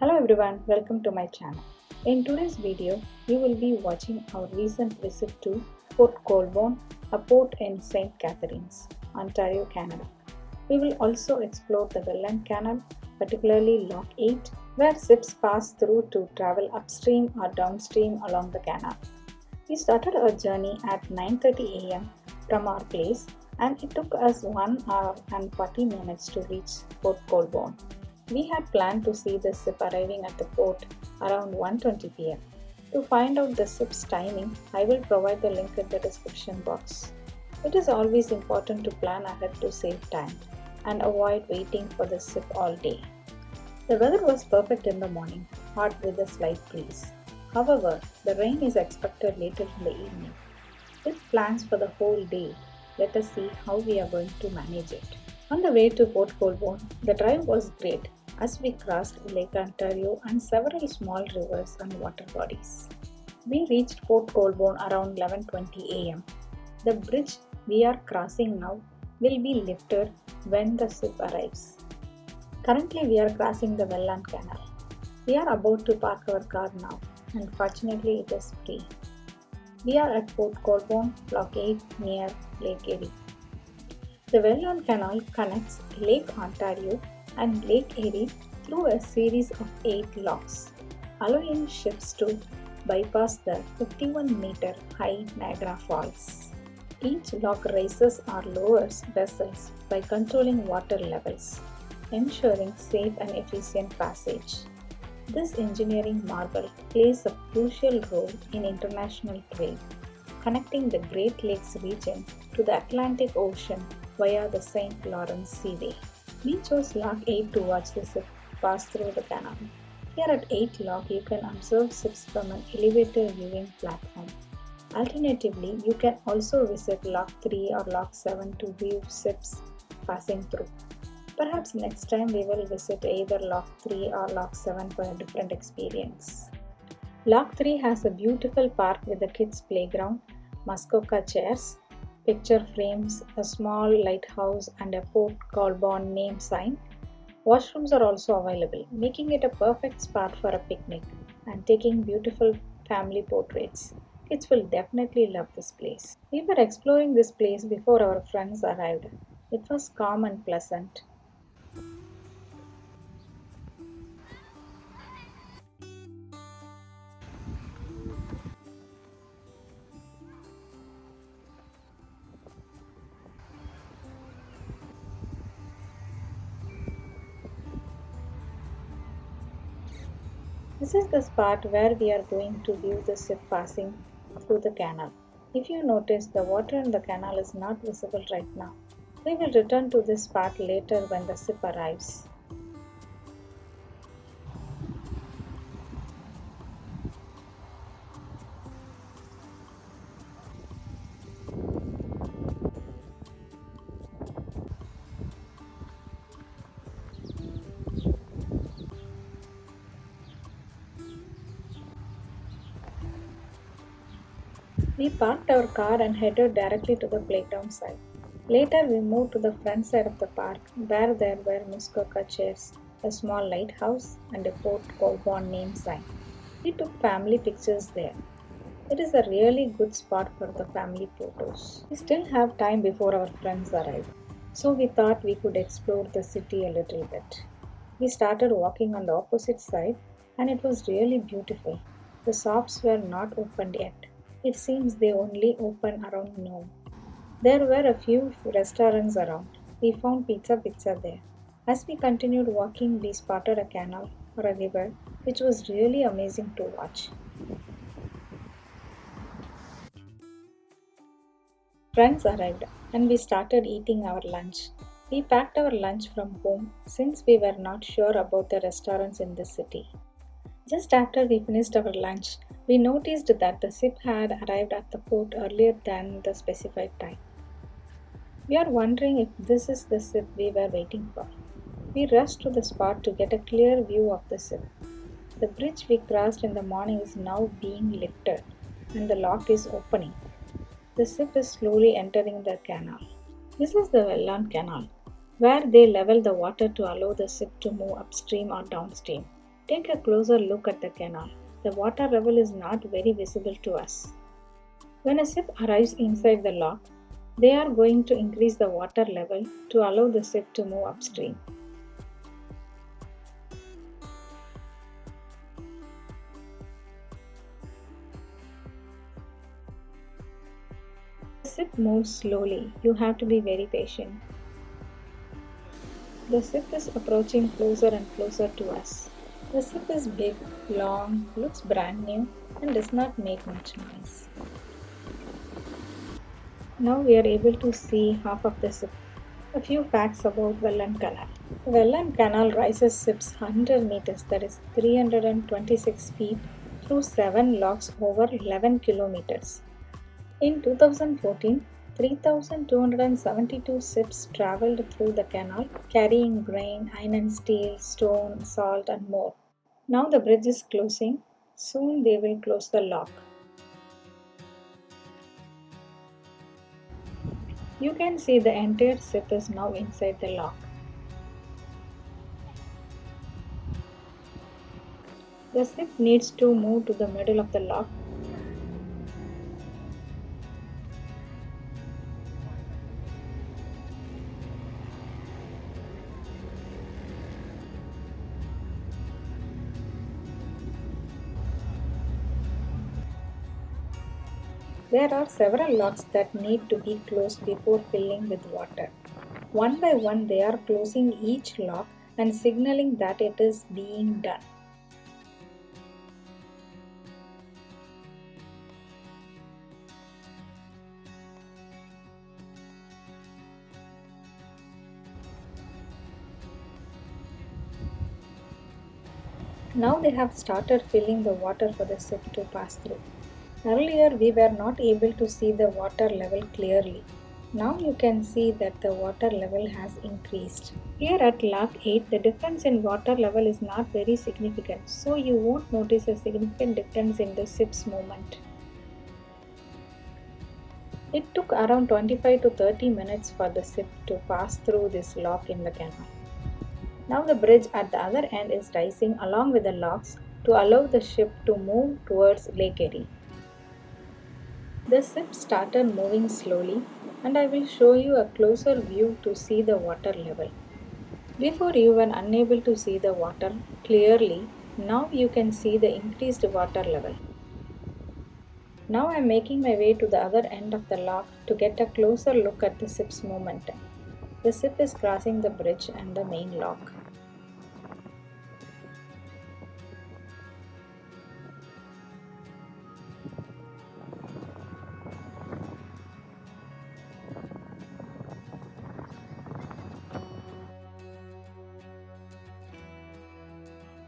Hello everyone, welcome to my channel. In today's video, you will be watching our recent visit to Port Colborne, a port in St. Catharines, Ontario, Canada. We will also explore the Welland Canal, particularly Lock 8, where ships pass through to travel upstream or downstream along the canal. We started our journey at 9:30 a.m. from our place and it took us 1 hour and 40 minutes to reach Port Colborne. We had planned to see the ship arriving at the port around 1:20 p.m. To find out the ship's timing, I will provide the link in the description box. It is always important to plan ahead to save time and avoid waiting for the ship all day. The weather was perfect in the morning, hot with a slight breeze. However, the rain is expected later in the evening. With plans for the whole day, let us see how we are going to manage it. On the way to Port Colborne, the drive was great as we crossed Lake Ontario and several small rivers and water bodies. We reached Port Colborne around 11:20 a.m. The bridge we are crossing now will be lifted when the ship arrives. Currently, we are crossing the Welland Canal. We are about to park our car now, and fortunately, it is free. We are at Port Colborne, Lock 8 near Lake Erie. The Welland Canal connects Lake Ontario and Lake Erie through a series of 8 locks, allowing ships to bypass the 51-meter high Niagara Falls. Each lock raises or lowers vessels by controlling water levels, ensuring safe and efficient passage. This engineering marvel plays a crucial role in international trade, connecting the Great Lakes region to the Atlantic Ocean via the St. Lawrence Seaway. We chose Lock 8 to watch the ship pass through the canal. Here at 8 Lock, you can observe ships from an elevator viewing platform. Alternatively, you can also visit Lock 3 or Lock 7 to view ships passing through. Perhaps next time we will visit either Lock 3 or Lock 7 for a different experience. Lock 3 has a beautiful park with a kids' playground, Muskoka chairs, picture frames, a small lighthouse, and a Port Colborne name sign. Washrooms are also available, making it a perfect spot for a picnic and taking beautiful family portraits. Kids will definitely love this place. We were exploring this place before our friends arrived. It was calm and pleasant. This is the spot where we are going to view the ship passing through the canal. If you notice, the water in the canal is not visible right now. We will return to this spot later when the ship arrives. We parked our car and headed directly to the playground side. Later, we moved to the front side of the park where there were Muskoka chairs, a small lighthouse, and a Port Colborne name sign. We took family pictures there. It is a really good spot for the family photos. We still have time before our friends arrive, so we thought we could explore the city a little bit. We started walking on the opposite side, and it was really beautiful. The shops were not opened yet. It seems they only open around noon. There were a few restaurants around. We found pizza there. As we continued walking, we spotted a canal or a river, which was really amazing to watch. Friends arrived and we started eating our lunch. We packed our lunch from home since we were not sure about the restaurants in the city. Just after we finished our lunch, we noticed that the ship had arrived at the port earlier than the specified time. We are wondering if this is the ship we were waiting for. We rushed to the spot to get a clear view of the ship. The bridge we crossed in the morning is now being lifted and the lock is opening. The ship is slowly entering the canal. This is the Welland Canal, where they level the water to allow the ship to move upstream or downstream. Take a closer look at the canal. The water level is not very visible to us. When a ship arrives inside the lock, they are going to increase the water level to allow the ship to move upstream. The ship moves slowly. You have to be very patient. The ship is approaching closer and closer to us. The ship is big, long, looks brand new, and does not make much noise. Now we are able to see half of the ship. A few facts about Welland Canal. The Welland Canal rises ships 100 meters, that is 326 feet, through 7 locks over 11 kilometers. In 2014, 3,272 ships traveled through the canal carrying grain, iron and steel, stone, salt, and more. Now the bridge is closing. Soon they will close the lock. You can see the entire ship is now inside the lock. The ship needs to move to the middle of the lock. There are several locks that need to be closed before filling with water. One by one, they are closing each lock and signaling that it is being done. Now they have started filling the water for the ship to pass through. Earlier we were not able to see the water level clearly. Now you can see that the water level has increased. Here at Lock 8, the difference in water level is not very significant, so you won't notice a significant difference in the ship's movement. It took around 25 to 30 minutes for the ship to pass through this lock in the canal. Now the bridge at the other end is rising along with the locks to allow the ship to move towards Lake Erie. The ship started moving slowly, and I will show you a closer view to see the water level. Before you were unable to see the water clearly, now you can see the increased water level. Now I am making my way to the other end of the lock to get a closer look at the ship's movement. The ship is crossing the bridge and the main lock.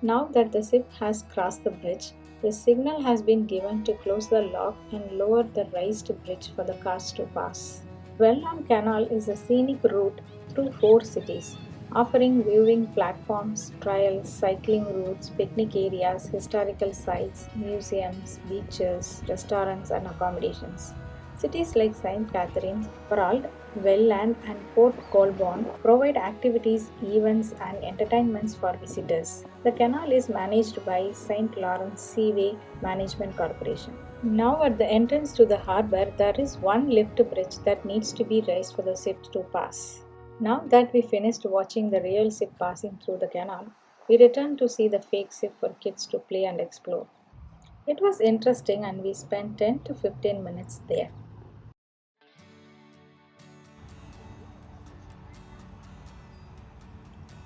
Now that the ship has crossed the bridge, the signal has been given to close the lock and lower the raised bridge for the cars to pass. Welland Canal is a scenic route through 4 cities, offering viewing platforms, trails, cycling routes, picnic areas, historical sites, museums, beaches, restaurants, and accommodations. Cities like St. Catharines, Prald, Welland, and Port Colborne provide activities, events, and entertainments for visitors. The canal is managed by St. Lawrence Seaway Management Corporation. Now at the entrance to the harbour, there is one lift bridge that needs to be raised for the ship to pass. Now that we finished watching the real ship passing through the canal, we return to see the fake ship for kids to play and explore. It was interesting and we spent 10 to 15 minutes there.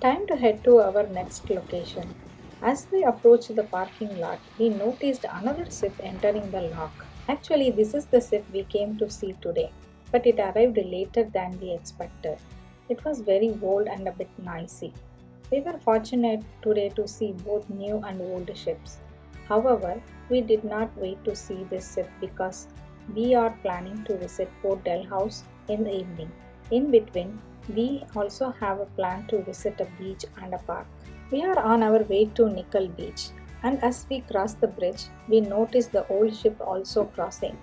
Time to head to our next location. As we approached the parking lot, we noticed another ship entering the lock. Actually, this is the ship we came to see today, but it arrived later than we expected. It was very old and a bit noisy. We were fortunate today to see both new and old ships. However, we did not wait to see this ship because we are planning to visit Port Dalhousie in the evening. In between, we also have a plan to visit a beach and a park. We are on our way to Nickel Beach, and as we cross the bridge, we notice the old ship also crossing.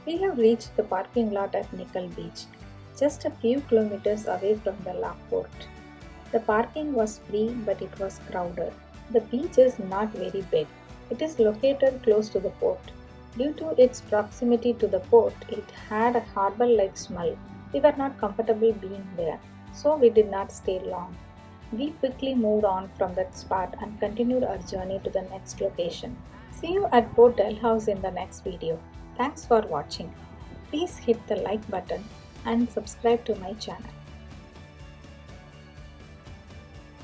We have reached the parking lot at Nickel Beach, just a few kilometers away from the Lock Port. The parking was free but it was crowded. The beach is not very big. It is located close to the port. Due to its proximity to the port, it had a harbor like smell. We were not comfortable being there, so we did not stay long. We quickly moved on from that spot and continued our journey to the next location. See you at Port Dalhousie in the next video. Thanks for watching. Please hit the like button and subscribe to my channel.